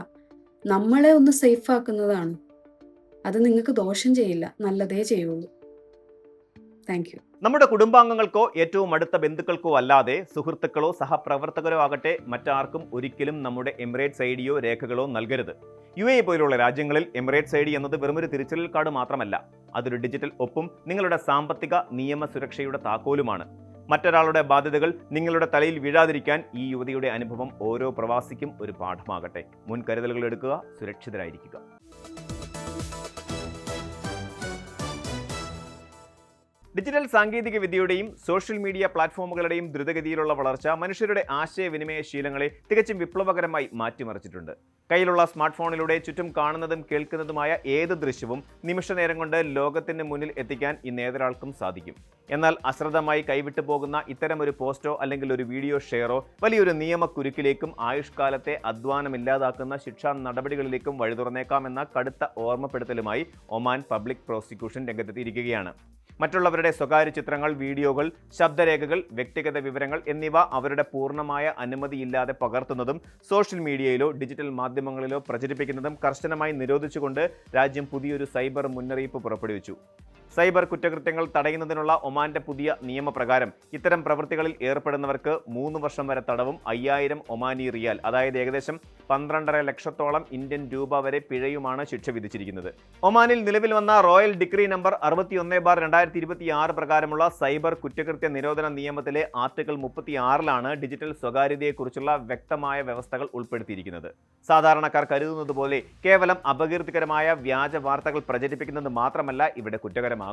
നമ്മളെ ഒന്ന് സേഫ് ആക്കുന്നതാണ്. അത് നിങ്ങൾക്ക് ദോഷം ചെയ്യില്ല, നല്ലതേ ചെയ്യുള്ളൂ. Thank you. നമ്മുടെ കുടുംബാംഗങ്ങൾക്കോ ഏറ്റവും അടുത്ത ബന്ധുക്കൾക്കോ അല്ലാതെ സുഹൃത്തുക്കളോ സഹപ്രവർത്തകരോ ആകട്ടെ മറ്റാർക്കും ഒരിക്കലും നമ്മുടെ എമിറേറ്റ്സ് ഐഡിയോ രേഖകളോ നൽകരുത്. UAE പോലുള്ള രാജ്യങ്ങളിൽ എമിറേറ്റ്സ് ഐഡി എന്നത് വെറുമൊരു തിരിച്ചറിയൽ കാർഡ് മാത്രമല്ല, അതൊരു ഡിജിറ്റൽ ഒപ്പും നിങ്ങളുടെ സാമ്പത്തിക നിയമ സുരക്ഷയുടെ താക്കോലുമാണ്. മറ്റൊരാളുടെ ബാധ്യതകൾ നിങ്ങളുടെ തലയിൽ വീഴാതിരിക്കാൻ ഈ യുവതിയുടെ അനുഭവം ഓരോ പ്രവാസിക്കും ഒരു പാഠമാകട്ടെ. മുൻകരുതലുകൾ എടുക്കുക, സുരക്ഷിതരായിരിക്കുക. ഡിജിറ്റൽ സാങ്കേതിക വിദ്യയുടെയും സോഷ്യൽ മീഡിയ പ്ലാറ്റ്ഫോമുകളുടെയും ദ്രുതഗതിയിലുള്ള വളർച്ച മനുഷ്യരുടെ ആശയവിനിമയ ശീലങ്ങളെ തികച്ചും വിപ്ലവകരമായി മാറ്റിമറിച്ചിട്ടുണ്ട്. കയ്യിലുള്ള സ്മാർട്ട് ഫോണിലൂടെ ചുറ്റും കാണുന്നതും കേൾക്കുന്നതുമായ ഏത് ദൃശ്യവും നിമിഷനേരം കൊണ്ട് ലോകത്തിന് മുന്നിൽ എത്തിക്കാൻ ഇന്ന് ഏതൊരാൾക്കും സാധിക്കും. എന്നാൽ അശ്രദ്ധമായി കൈവിട്ടു പോകുന്ന ഇത്തരമൊരു പോസ്റ്റോ അല്ലെങ്കിൽ ഒരു വീഡിയോ ഷെയറോ വലിയൊരു നിയമക്കുരുക്കിലേക്കും ആയുഷ്കാലത്തെ അധ്വാനമില്ലാതാക്കുന്ന ശിക്ഷാ നടപടികളിലേക്കും വഴിതുറന്നേക്കാമെന്ന കടുത്ത ഓർമ്മപ്പെടുത്തലുമായി ഒമാൻ പബ്ലിക് പ്രോസിക്യൂഷൻ രംഗത്തെത്തിയിരിക്കുകയാണ്. മറ്റുള്ളവരുടെ സ്വകാര്യ ചിത്രങ്ങൾ, വീഡിയോകൾ, ശബ്ദരേഖകൾ, വ്യക്തിഗത വിവരങ്ങൾ എന്നിവ അവരുടെ പൂർണ്ണമായ അനുമതിയില്ലാതെ പകർത്തുന്നതും സോഷ്യൽ മീഡിയയിലോ ഡിജിറ്റൽ മാധ്യമങ്ങളിലോ പ്രചരിപ്പിക്കുന്നതും കർശനമായി നിരോധിച്ചുകൊണ്ട് രാജ്യം പുതിയൊരു സൈബർ മുന്നറിയിപ്പ് പുറപ്പെടുവിച്ചു. സൈബർ കുറ്റകൃത്യങ്ങൾ തടയുന്നതിനുള്ള ഒമാന്റെ പുതിയ നിയമപ്രകാരം ഇത്തരം പ്രവൃത്തികളിൽ ഏർപ്പെടുന്നവർക്ക് 3 വർഷം വരെ തടവും 5000 ഒമാനി റിയാൽ, അതായത് ഏകദേശം 12.5 ലക്ഷത്തോളം ഇന്ത്യൻ രൂപ വരെ പിഴയുമാണ് ശിക്ഷ വിധിച്ചിരിക്കുന്നത്. ഒമാനിൽ നിലവിൽ വന്ന റോയൽ ഡിക്രി നമ്പർ 61/2026 പ്രകാരമുള്ള സൈബർ കുറ്റകൃത്യ നിരോധന നിയമത്തിലെ ആർട്ടിക്കിൾ 36 ഡിജിറ്റൽ സ്വകാര്യതയെക്കുറിച്ചുള്ള വ്യക്തമായ വ്യവസ്ഥകൾ ഉൾപ്പെടുത്തിയിരിക്കുന്നത്. സാധാരണക്കാർ കരുതുന്നത് പോലെ കേവലം അപകീർത്തികരമായ വ്യാജ വാർത്തകൾ പ്രചരിപ്പിക്കുന്നത് മാത്രമല്ല ഇവിടെ കുറ്റകരമാകുന്നത്.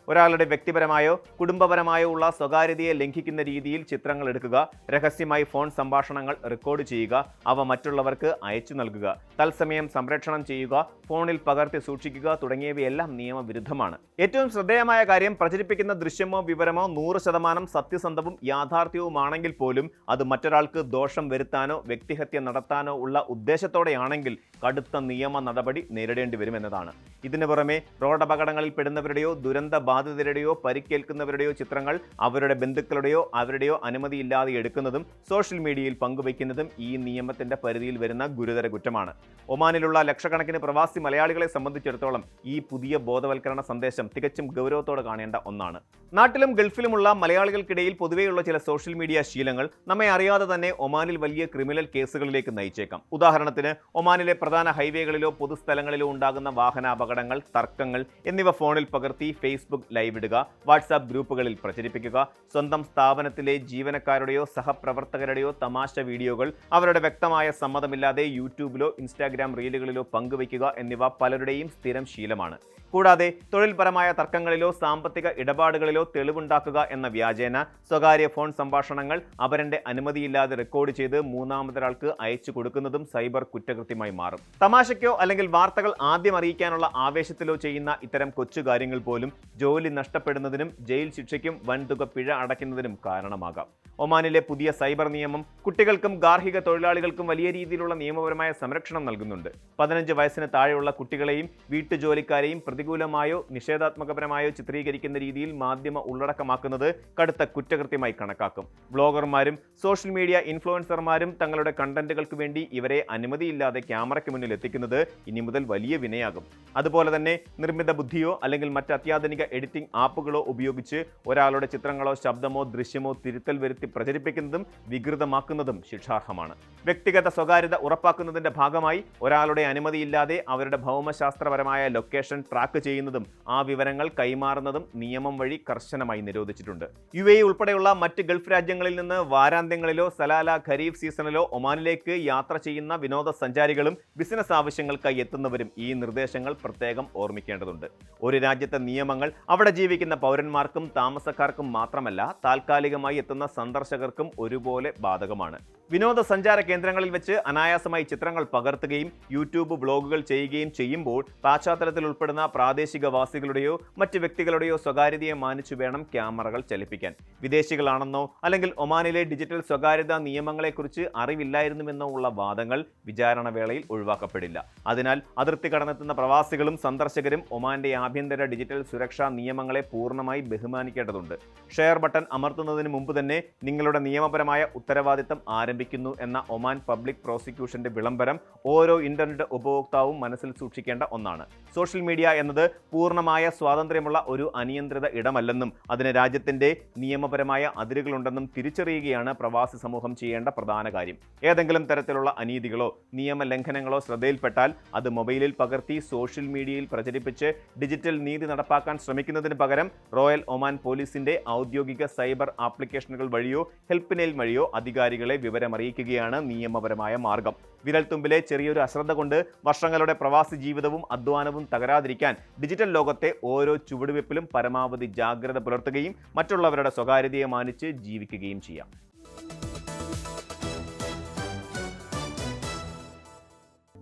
ഒരാളുടെ വ്യക്തിപരമായോ കുടുംബപരമായോ ഉള്ള സ്വകാര്യതയെ ലംഘിക്കുന്ന രീതിയിൽ ചിത്രങ്ങൾ എടുക്കുക, രഹസ്യമായി ഫോൺ സംഭാഷണങ്ങൾ റെക്കോർഡ് ചെയ്യുക, അവ മറ്റുള്ളവർക്ക് അയച്ചു നൽകുക, തത്സമയം സംപ്രേഷണം ചെയ്യുക, ഫോണിൽ പകർത്തി സൂക്ഷിക്കുക തുടങ്ങിയവയെല്ലാം നിയമവിരുദ്ധമാണ്. ഏറ്റവും ശ്രദ്ധേയമായ കാര്യം, പ്രചരിപ്പിക്കുന്ന ദൃശ്യമോ വിവരമോ 100% സത്യസന്ധവും യാഥാർത്ഥ്യവുമാണെങ്കിൽ പോലും അത് മറ്റൊരാൾക്ക് ദോഷം വരുത്താനോ വ്യക്തിഹത്യ നടത്താനോ ഉള്ള ഉദ്ദേശത്തോടെയാണെങ്കിൽ കടുത്ത നിയമ നടപടി നേരിടേണ്ടി വരുമെന്നതാണ്. ഇതിനു പുറമെ റോഡപകടങ്ങളിൽ പെടുന്നവരുടെയോ ദുരന്ത ബാധിതരുടെയോ പരിക്കേൽക്കുന്നവരുടെയോ ചിത്രങ്ങൾ അവരുടെ ബന്ധുക്കളുടെയോ അവരുടെയോ അനുമതിയില്ലാതെ എടുക്കുന്നതും സോഷ്യൽ മീഡിയയിൽ പങ്കുവയ്ക്കുന്നതും ഈ നിയമത്തിന്റെ പരിധിയിൽ വരുന്ന ഗുരുതര കുറ്റമാണ്. ഒമാനിലുള്ള ലക്ഷക്കണക്കിന് പ്രവാസി മലയാളികളെ സംബന്ധിച്ചിടത്തോളം ഈ പുതിയ ബോധവൽക്കരണ സന്ദേശം തികച്ചും ഗൗരവത്തോടെ കാണേണ്ട ഒന്നാണ്. നാട്ടിലും ഗൾഫിലുമുള്ള മലയാളികൾക്കിടയിൽ പൊതുവെയുള്ള ചില സോഷ്യൽ മീഡിയ ശീലങ്ങൾ നമ്മെ അറിയാതെ തന്നെ ഒമാനിൽ വലിയ ക്രിമിനൽ കേസുകളിലേക്ക് നയിച്ചേക്കാം. ഉദാഹരണത്തിന്, ഒമാനിലെ പ്രധാന ഹൈവേകളിലോ പൊതുസ്ഥലങ്ങളിലോ ഉണ്ടാകുന്ന വാഹനാപകടങ്ങൾ, തർക്കങ്ങൾ എന്നിവ ഫോണിൽ പകർത്തി ഫേസ്ബുക്ക് ലൈവ് ഇടുക, വാട്സാപ്പ് ഗ്രൂപ്പുകളിൽ പ്രചരിപ്പിക്കുക, സ്വന്തം സ്ഥാപനത്തിലെ ജീവനക്കാരുടെയോ സഹപ്രവർത്തകരുടെയോ തമാശ വീഡിയോകൾ അവരുടെ വ്യക്തമായ സമ്മതമില്ലാതെ യൂട്യൂബിലോ ഇൻസ്റ്റാഗ്രാം റീലുകളിലോ പങ്കുവയ്ക്കുക എന്നിവ പലരുടെയും സ്ഥിരം ശീലമാണ്. കൂടാതെ തൊഴിൽപരമായ തർക്കങ്ങളിലോ സാമ്പത്തിക ഇടപാടുകളിലോ തെളിവുണ്ടാക്കുക എന്ന വ്യാജേന സ്വകാര്യ ഫോൺ സംഭാഷണങ്ങൾ അവരുടെ അനുമതിയില്ലാതെ റെക്കോർഡ് ചെയ്ത് മൂന്നാമതൊരാൾക്ക് അയച്ചു കൊടുക്കുന്നതും സൈബർ കുറ്റകൃത്യമായി മാറും. തമാശയ്ക്കോ അല്ലെങ്കിൽ വാർത്തകൾ ആദ്യം അറിയിക്കാനുള്ള ആവേശത്തിലോ ചെയ്യുന്ന ഇത്തരം കൊച്ചു കാര്യങ്ങൾ പോലും ജോലി നഷ്ടപ്പെടുന്നതിനും ജയിൽ ശിക്ഷയ്ക്കും വൻതുക പിഴ അടയ്ക്കുന്നതിനും കാരണമാകാം. ഒമാനിലെ പുതിയ സൈബർ നിയമം കുട്ടികൾക്കും ഗാർഹിക തൊഴിലാളികൾക്കും വലിയ രീതിയിലുള്ള നിയമപരമായ സംരക്ഷണം നൽകുന്നുണ്ട്. 15 വയസ്സിന് താഴെയുള്ള കുട്ടികളെയും വീട്ടുജോലിക്കാരെയും പ്രതികൂലമായോ നിഷേധാത്മകപരമായോ ചിത്രീകരിക്കുന്ന രീതിയിൽ മാധ്യമ ഉള്ളടക്കമാക്കുന്നത് കടുത്ത കുറ്റകൃത്യമായി കണക്കാക്കും. ബ്ലോഗർമാരും സോഷ്യൽ മീഡിയ ഇൻഫ്ലുവൻസർമാരും തങ്ങളുടെ കണ്ടന്റുകൾക്ക് വേണ്ടി ഇവരെ അനുമതിയില്ലാതെ ക്യാമറയ്ക്ക് മുന്നിൽ എത്തിക്കുന്നത് ഇനി മുതൽ വലിയ വിനയാകും. അതുപോലെ തന്നെ നിർമ്മിത ബുദ്ധിയോ അല്ലെങ്കിൽ മറ്റ് അത്യാധുനിക എഡിറ്റിംഗ് ആപ്പുകളോ ഉപയോഗിച്ച് ഒരാളുടെ ചിത്രങ്ങളോ ശബ്ദമോ ദൃശ്യമോ തിരുത്തൽ വരുത്തി പ്രചരിപ്പിക്കുന്നതും വികൃതമാക്കുന്നതും ശിക്ഷാർഹമാണ്. വ്യക്തിഗത സ്വകാര്യത ഉറപ്പാക്കുന്നതിന്റെ ഭാഗമായി ഒരാളുടെ അനുമതിയില്ലാതെ അവരുടെ ഭൗമശാസ്ത്രപരമായ ലൊക്കേഷൻ ട്രാക്ക് ചെയ്യുന്നതും ആ വിവരങ്ങൾ കൈമാറുന്നതും നിയമം വഴി കർശനമായി നിരോധിച്ചിട്ടുണ്ട്. UAE ഉൾപ്പെടെയുള്ള മറ്റ് ഗൾഫ് രാജ്യങ്ങളിൽ നിന്ന് വാരാന്ത്യങ്ങളിലോ സലാല ഖരീഫ് സീസണിലോ ഒമാനിലേക്ക് യാത്ര ചെയ്യുന്ന വിനോദസഞ്ചാരികളും ബിസിനസ് ആവശ്യങ്ങൾക്കായി എത്തുന്നവരും ഈ നിർദ്ദേശങ്ങൾ പ്രത്യേകം ഓർമ്മിക്കേണ്ടതുണ്ട്. ഒരു രാജ്യത്തെ നിയമങ്ങൾ അവിടെ ജീവിക്കുന്ന പൗരന്മാർക്കും താമസക്കാർക്കും മാത്രമല്ല, താൽക്കാലികമായി എത്തുന്ന സന്ദർശകർക്കും ഒരുപോലെ ബാധകമാണ്. വിനോദസഞ്ചാര കേന്ദ്രങ്ങളിൽ വെച്ച് അനായാസമായി ചിത്രങ്ങൾ പകർത്തുകയും യൂട്യൂബ് വ്ലോഗുകൾ ചെയ്യുകയും ചെയ്യുമ്പോൾ പശ്ചാത്തലത്തിൽ ഉൾപ്പെടുന്ന പ്രാദേശികവാസികളുടെയോ മറ്റ് വ്യക്തികളുടെയോ സ്വകാര്യതയെ മാനിച്ചു വേണം ക്യാമറകൾ ചലിപ്പിക്കാൻ. വിദേശികളാണെന്നോ അല്ലെങ്കിൽ ഒമാനിലെ ഡിജിറ്റൽ സ്വകാര്യതാ നിയമങ്ങളെക്കുറിച്ച് അറിവില്ലായിരുന്നുവെന്നോ ഉള്ള വാദങ്ങൾ വിചാരണ വേളയിൽ ഒഴിവാക്കപ്പെടില്ല. അതിനാൽ അതിർത്തി കടന്നെത്തുന്ന പ്രവാസികളും സന്ദർശകരും ഒമാന്റെ ആഭ്യന്തര ഡിജിറ്റൽ സുരക്ഷാ നിയമങ്ങളെ പൂർണ്ണമായി ബഹുമാനിക്കേണ്ടതുണ്ട്. ഷെയർ ബട്ടൺ അമർത്തുന്നതിന് മുമ്പ് തന്നെ നിങ്ങളുടെ നിയമപരമായ ഉത്തരവാദിത്തം ആരംഭിക്കുന്നു എന്ന ഒമാൻ പബ്ലിക് പ്രോസിക്യൂഷന്റെ വിളംബരം ഓരോ ഇന്റർനെറ്റ് ഉപഭോക്താവും മനസ്സിൽ സൂക്ഷിക്കേണ്ട ഒന്നാണ്. സോഷ്യൽ മീഡിയ എന്നത് പൂർണ്ണമായ സ്വാതന്ത്ര്യമുള്ള ഒരു അനിയന്ത്രിത ഇടമല്ലെന്നും അതിന് രാജ്യത്തിന്റെ നിയമപരമായ അതിരുകളുണ്ടെന്നും തിരിച്ചറിയുകയാണ് പ്രവാസി സമൂഹം ചെയ്യേണ്ട പ്രധാന കാര്യം. ഏതെങ്കിലും തരത്തിലുള്ള അനീതികളോ നിയമലംഘനങ്ങളോ ശ്രദ്ധയിൽപ്പെട്ടാൽ അത് മൊബൈലിൽ പകർത്തി സോഷ്യൽ മീഡിയയിൽ പ്രചരിപ്പിച്ച് ഡിജിറ്റൽ നീതി നടപ്പാക്കാൻ ശ്രമിക്കുന്നതിന് പകരം റോയൽ ഒമാൻ പോലീസിന്റെ ഔദ്യോഗിക സൈബർ ആപ്ലിക്കേഷനുകൾ വഴിയോ ഹെൽപ്പ് ലൈൻ വഴിയോ അധികാരികളെ വിവരമറിയിക്കുകയാണ് നിയമപരമായ മാർഗം. വിരൽത്തുമ്പിലെ ചെറിയൊരു അശ്രദ്ധ കൊണ്ട് വർഷങ്ങളുടെ പ്രവാസി ജീവിതവും അധ്വാനവും തകരാതിരിക്കാൻ ഡിജിറ്റൽ ലോകത്തെ ഓരോ ചുവടുവെപ്പിലും പരമാവധി ജാഗ്രത പുലർത്തുകയും മറ്റുള്ളവരുടെ സ്വകാര്യതയെ മാനിച്ച് ജീവിക്കുകയും ചെയ്യാം.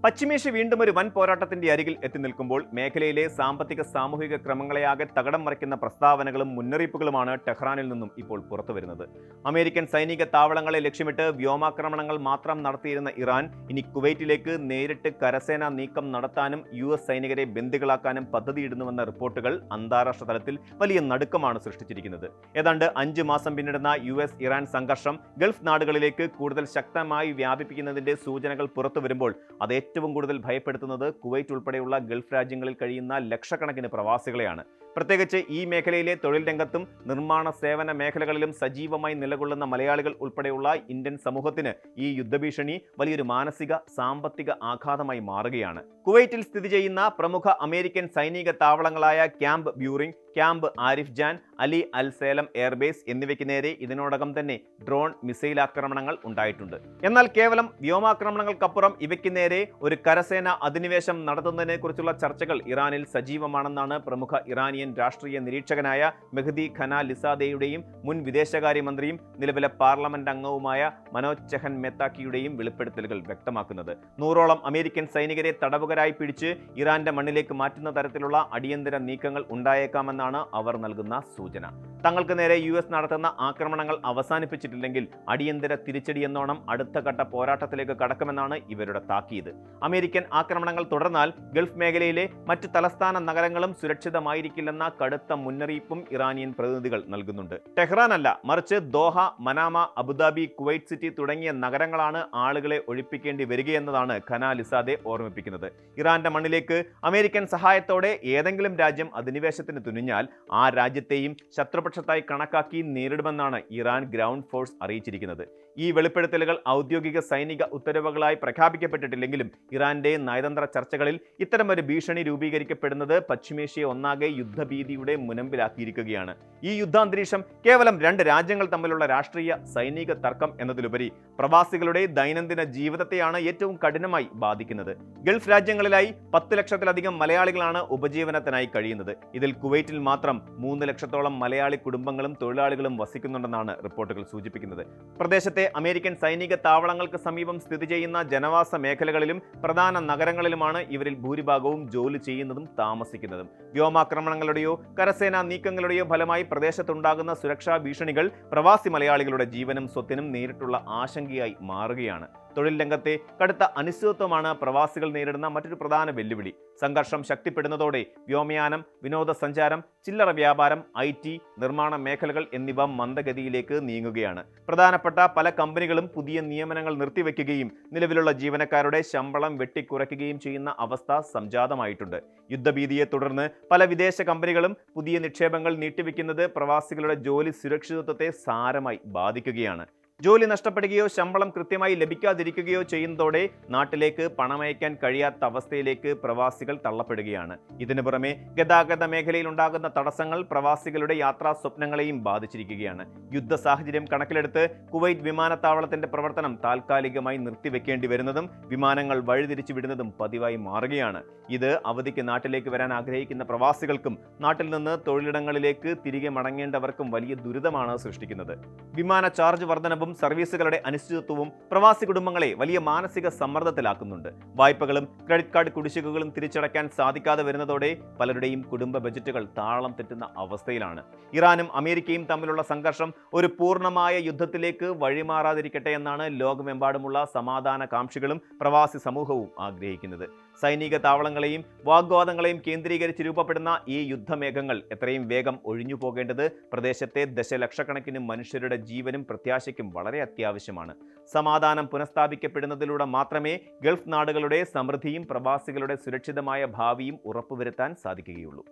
പശ്ചിമേഷ്യ വീണ്ടും ഒരു വൻ പോരാട്ടത്തിന്റെ അരികിൽ എത്തി നിൽക്കുമ്പോൾ മേഖലയിലെ സാമ്പത്തിക സാമൂഹിക ക്രമങ്ങളെയാകെ തകിടം മറിക്കുന്ന പ്രസ്താവനകളും മുന്നറിയിപ്പുകളുമാണ് ടെഹ്റാനിൽ നിന്നും ഇപ്പോൾ പുറത്തുവരുന്നത്. അമേരിക്കൻ സൈനിക താവളങ്ങളെ ലക്ഷ്യമിട്ട് വ്യോമാക്രമണങ്ങൾ മാത്രം നടത്തിയിരുന്ന ഇറാൻ ഇനി കുവൈറ്റിലേക്ക് നേരിട്ട് കരസേനാ നീക്കം നടത്താനും US സൈനികരെ ബന്ദികളാക്കാനും പദ്ധതിയിടുന്നുവെന്ന റിപ്പോർട്ടുകൾ അന്താരാഷ്ട്ര തലത്തിൽ വലിയ നടുക്കമാണ് സൃഷ്ടിച്ചിരിക്കുന്നത്. ഏതാണ്ട് 5 മാസം പിന്നിടുന്ന US ഇറാൻ സംഘർഷം ഗൾഫ് നാടുകളിലേക്ക് കൂടുതൽ ശക്തമായി വ്യാപിപ്പിക്കുന്നതിന്റെ സൂചനകൾ പുറത്തു വരുമ്പോൾ അത് ഏറ്റവും കൂടുതൽ ഭയപ്പെടുത്തുന്നത് കുവൈറ്റ് ഉൾപ്പെടെയുള്ള ഗൾഫ് രാജ്യങ്ങളിൽ കഴിയുന്ന ലക്ഷക്കണക്കിന് പ്രവാസികളെയാണ്. പ്രത്യേകിച്ച് ഈ മേഖലയിലെ തൊഴിൽ രംഗത്തും നിർമ്മാണ സേവന മേഖലകളിലും സജീവമായി നിലകൊള്ളുന്ന മലയാളികൾ ഉൾപ്പെടെയുള്ള ഇന്ത്യൻ സമൂഹത്തിന് ഈ യുദ്ധഭീഷണി വലിയൊരു മാനസിക സാമ്പത്തിക ആഘാതമായി മാറുകയാണ്. കുവൈറ്റിൽ സ്ഥിതി ചെയ്യുന്ന പ്രമുഖ അമേരിക്കൻ സൈനിക താവളങ്ങളായ ക്യാമ്പ് ബ്യൂറിംഗ്, ക്യാമ്പ് ആരിഫ് ജാൻ, അലി അൽ സേലം എയർബേസ് എന്നിവയ്ക്ക് നേരെ ഇതിനോടകം തന്നെ ഡ്രോൺ മിസൈൽ ആക്രമണങ്ങൾ ഉണ്ടായിട്ടുണ്ട്. എന്നാൽ കേവലം വ്യോമാക്രമണങ്ങൾക്കപ്പുറം ഇവയ്ക്ക് നേരെ ഒരു കരസേന അധിനിവേശം നടത്തുന്നതിനെ കുറിച്ചുള്ള ചർച്ചകൾ ഇറാനിൽ സജീവമാണെന്നാണ് പ്രമുഖ ഇറാനിയൻ രാഷ്ട്രീയ നിരീക്ഷകനായ മെഹ്ദി ഖനാലിസാദെയുടെയും മുൻ വിദേശകാര്യമന്ത്രിയും നിലവിലെ പാർലമെന്റ് അംഗവുമായ മനോജ് ചെഹൻ മെത്താക്കിയുടെയും വെളിപ്പെടുത്തലുകൾ വ്യക്തമാക്കുന്നത്. 100ഓളം അമേരിക്കൻ സൈനികരെ തടവുകാരായി പിടിച്ച് ഇറാന്റെ മണ്ണിലേക്ക് മാറ്റുന്ന തരത്തിലുള്ള അടിയന്തര നീക്കങ്ങൾ ഉണ്ടായേക്കാമെന്നാണ് അവർ നൽകുന്ന സൂചന. തങ്ങൾക്ക് നേരെ US നടത്തുന്ന ആക്രമണങ്ങൾ അവസാനിപ്പിച്ചിട്ടില്ലെങ്കിൽ അടിയന്തര തിരിച്ചടി എന്നോണം അടുത്ത ഘട്ട പോരാട്ടത്തിലേക്ക് കടക്കുമെന്നാണ് ഇവരുടെ താക്കീത്. അമേരിക്കൻ ആക്രമണങ്ങൾ തുടർന്നാൽ ഗൾഫ് മേഖലയിലെ മറ്റ് തലസ്ഥാന നഗരങ്ങളും സുരക്ഷിതമായിരിക്കില്ലെന്ന കടുത്ത മുന്നറിയിപ്പും ഇറാനിയൻ പ്രതിനിധികൾ നൽകുന്നുണ്ട്. ടെഹ്റാൻ അല്ല, മറിച്ച് Doha, Manama, Abu Dhabi, Kuwait city തുടങ്ങിയ നഗരങ്ങളാണ് ആളുകളെ ഒഴിപ്പിക്കേണ്ടി വരികയെന്നതാണ് ഖനാലിസാദെ ഓർമ്മിപ്പിക്കുന്നത്. ഇറാന്റെ മണ്ണിലേക്ക് അമേരിക്കൻ സഹായത്തോടെ ഏതെങ്കിലും രാജ്യം അധിനിവേശത്തിന് തുനിഞ്ഞാൽ ആ രാജ്യത്തെയും ശത്രുപക്ഷത്തായി കണക്കാക്കി നേരിടുമെന്നാണ് ഇറാൻ ഗ്രൗണ്ട് ഫോഴ്സ് അറിയിച്ചിരിക്കുന്നത്. ഈ വെളിപ്പെടുത്തലുകൾ ഔദ്യോഗിക സൈനിക ഉത്തരവുകളായി പ്രഖ്യാപിക്കപ്പെട്ടിട്ടില്ലെങ്കിലും ഇറാന്റെ നയതന്ത്ര ചർച്ചകളിൽ ഇത്തരമൊരു ഭീഷണി രൂപീകരിക്കപ്പെടുന്നത് പശ്ചിമേഷ്യയെ ഒന്നാകെ യുദ്ധഭീതിയുടെ മുനമ്പിലാക്കിയിരിക്കുകയാണ്. ഈ യുദ്ധാന്തരീക്ഷം കേവലം 2 രാജ്യങ്ങൾ തമ്മിലുള്ള രാഷ്ട്രീയ സൈനിക തർക്കം എന്നതിലുപരി പ്രവാസികളുടെ ദൈനംദിന ജീവിതത്തെയാണ് ഏറ്റവും കഠിനമായി ബാധിക്കുന്നത്. ഗൾഫ് രാജ്യങ്ങളിലായി 10 ലക്ഷത്തിലധികം മലയാളികളാണ് ഉപജീവനത്തിനായി കഴിയുന്നത്. ഇതിൽ കുവൈറ്റിൽ മാത്രം 3 ലക്ഷത്തോളം മലയാളി കുടുംബങ്ങളും തൊഴിലാളികളും വസിക്കുന്നുണ്ടെന്നാണ് റിപ്പോർട്ടുകൾ സൂചിപ്പിക്കുന്നത്. പ്രദേശത്തെ അമേരിക്കൻ സൈനിക താവളങ്ങൾക്ക് സമീപം സ്ഥിതി ചെയ്യുന്ന ജനവാസ മേഖലകളിലും പ്രധാന നഗരങ്ങളിലുമാണ് ഇവരിൽ ഭൂരിഭാഗവും ജോലി ചെയ്യുന്നതും താമസിക്കുന്നതും. വ്യോമാക്രമണങ്ങളുടെയോ കരസേനാ നീക്കങ്ങളുടെയോ ഫലമായി പ്രദേശത്തുണ്ടാകുന്ന സുരക്ഷാ ഭീഷണികൾ പ്രവാസി മലയാളികളുടെ ജീവനും സ്വത്തിനും നേരിട്ടുള്ള ആശങ്കയായി മാറുകയാണ്. തൊഴിൽ രംഗത്തെ കടുത്ത അനിശ്ചിതത്വമാണ് പ്രവാസികൾ നേരിടുന്ന മറ്റൊരു പ്രധാന വെല്ലുവിളി. സംഘർഷം ശക്തിപ്പെടുന്നതോടെ വ്യോമയാനം, വിനോദസഞ്ചാരം, ചില്ലറ വ്യാപാരം, IT, നിർമ്മാണ മേഖലകൾ എന്നിവ മന്ദഗതിയിലേക്ക് നീങ്ങുകയാണ്. പ്രധാനപ്പെട്ട പല കമ്പനികളും പുതിയ നിയമനങ്ങൾ നിർത്തിവെക്കുകയും നിലവിലുള്ള ജീവനക്കാരുടെ ശമ്പളം വെട്ടിക്കുറയ്ക്കുകയും ചെയ്യുന്ന അവസ്ഥ സംജാതമായിട്ടുണ്ട്. യുദ്ധഭീതിയെ തുടർന്ന് പല വിദേശ കമ്പനികളും പുതിയ നിക്ഷേപങ്ങൾ നീട്ടിവെക്കുന്നത് പ്രവാസികളുടെ ജോലി സുരക്ഷിതത്വത്തെ സാരമായി ബാധിക്കുകയാണ്. ജോലി നഷ്ടപ്പെടുകയോ ശമ്പളം കൃത്യമായി ലഭിക്കാതിരിക്കുകയോ ചെയ്യുന്നതോടെ നാട്ടിലേക്ക് പണമയക്കാൻ കഴിയാത്ത അവസ്ഥയിലേക്ക് പ്രവാസികൾ തള്ളപ്പെടുകയാണ്. ഇതിനു പുറമെ ഗതാഗത മേഖലയിൽ ഉണ്ടാകുന്ന തടസ്സങ്ങൾ പ്രവാസികളുടെ യാത്രാ സ്വപ്നങ്ങളെയും ബാധിച്ചിരിക്കുകയാണ്. യുദ്ധ സാഹചര്യം കണക്കിലെടുത്ത് കുവൈറ്റ് വിമാനത്താവളത്തിന്റെ പ്രവർത്തനം താൽക്കാലികമായി നിർത്തിവെക്കേണ്ടി വരുന്നതും വിമാനങ്ങൾ വഴിതിരിച്ചു വിടുന്നതും പതിവായി മാറുകയാണ്. ഇത് അവധിക്ക് നാട്ടിലേക്ക് വരാൻ ആഗ്രഹിക്കുന്ന പ്രവാസികൾക്കും നാട്ടിൽ നിന്ന് തൊഴിലിടങ്ങളിലേക്ക് തിരികെ മടങ്ങേണ്ടവർക്കും വലിയ ദുരിതമാണ് സൃഷ്ടിക്കുന്നത്. വിമാന ചാർജ് വർധനവും സർവീസുകളുടെ അനിശ്ചിതത്വവും പ്രവാസി കുടുംബങ്ങളെ വലിയ മാനസിക സമ്മർദ്ദത്തിലാക്കുന്നുണ്ട്. വായ്പകളും ക്രെഡിറ്റ് കാർഡ് കുടിശ്ശികകളും തിരിച്ചടയ്ക്കാൻ സാധിക്കാതെ വരുന്നതോടെ പലരുടെയും കുടുംബ ബജറ്റുകൾ താളം തെറ്റുന്ന അവസ്ഥയിലാണ്. ഇറാനും അമേരിക്കയും തമ്മിലുള്ള സംഘർഷം ഒരു പൂർണ്ണമായ യുദ്ധത്തിലേക്ക് വഴിമാറാതിരിക്കട്ടെ എന്നാണ് ലോകമെമ്പാടുമുള്ള സമാധാനകാംക്ഷികളും പ്രവാസി സമൂഹവും ആഗ്രഹിക്കുന്നത്. സൈനിക താവളങ്ങളെയും വാഗ്വാദങ്ങളെയും കേന്ദ്രീകരിച്ച് രൂപപ്പെടുന്ന ഈ യുദ്ധമേഘങ്ങൾ എത്രയും വേഗം ഒഴിഞ്ഞു പോകേണ്ടത് പ്രദേശത്തെ ദശലക്ഷക്കണക്കിന് മനുഷ്യരുടെ ജീവനും പ്രത്യാശയ്ക്കും വളരെ അത്യാവശ്യമാണ്. സമാധാനം പുനഃസ്ഥാപിക്കപ്പെടുന്നതിലൂടെ മാത്രമേ ഗൾഫ് നാടുകളുടെ സമൃദ്ധിയും പ്രവാസികളുടെ സുരക്ഷിതമായ ഭാവിയും ഉറപ്പുവരുത്താൻ സാധിക്കുകയുള്ളൂ.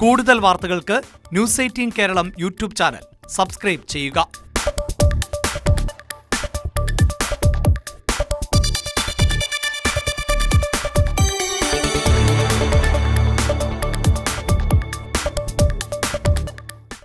കൂടുതൽ വാർത്തകൾക്ക് news 18 Keralam YouTube channel subscribe ചെയ്യുക.